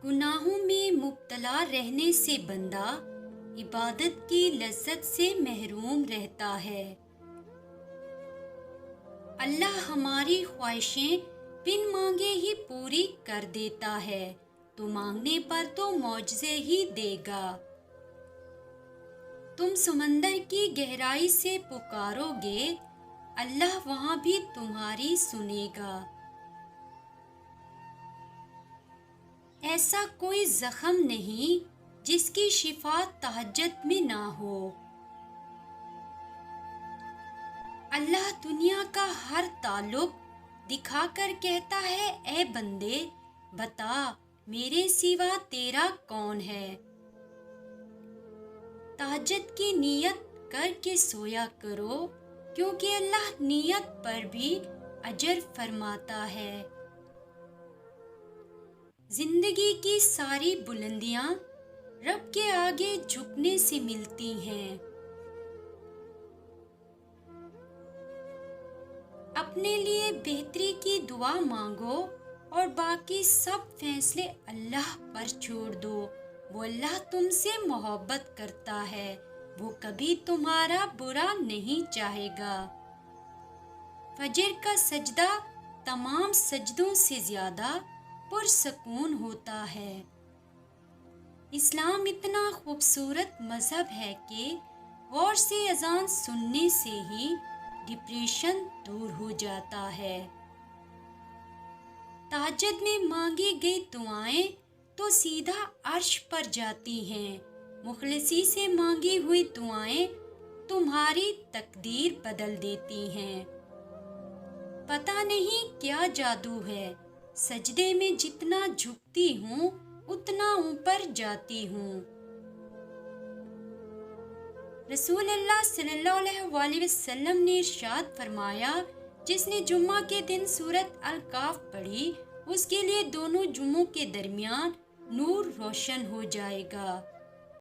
گناہوں میں مبتلا رہنے سے بندہ عبادت کی لذت سے محروم رہتا ہے۔ اللہ ہماری خواہشیں بن مانگے ہی پوری کر دیتا ہے، تو مانگنے پر تو معجزے ہی دے گا۔ تم سمندر کی گہرائی سے پکارو گے، اللہ وہاں بھی تمہاری سنے گا۔ ایسا کوئی زخم نہیں جس کی شفا تہجد میں نہ ہو۔ اللہ دنیا کا ہر تعلق دکھا کر کہتا ہے، اے بندے بتا میرے سوا تیرا کون ہے۔ تہجد کی نیت کر کے سویا کرو، کیونکہ اللہ نیت پر بھی اجر فرماتا ہے۔ زندگی کی ساری بلندیاں رب کے آگے جھکنے سے ملتی ہیں۔ اپنے لیے بہتری کی دعا مانگو اور باقی سب فیصلے اللہ پر چھوڑ دو۔ وہ اللہ تم سے محبت کرتا ہے، وہ کبھی تمہارا برا نہیں چاہے گا۔ فجر کا سجدہ تمام سجدوں سے زیادہ پرسکون ہوتا ہے۔ اسلام اتنا خوبصورت مذہب ہے کہ غور سے اذان سننے سے ہی ڈپریشن دور ہو جاتا ہے۔ تہجد میں مانگی گئی دعائیں تو سیدھا عرش پر جاتی ہیں۔ مخلصی سے مانگی ہوئی دعائیں تمہاری تقدیر بدل دیتی ہیں۔ پتہ نہیں کیا جادو ہے، سجدے میں جتنا جھکتی ہوں اتنا اوپر جاتی ہوں۔ رسول اللہ صلی اللہ علیہ وسلم نے ارشاد فرمایا، جس نے جمعہ کے دن سورۃ الکہف پڑھی، اس کے لیے دونوں جمعوں کے درمیان نور روشن ہو جائے گا۔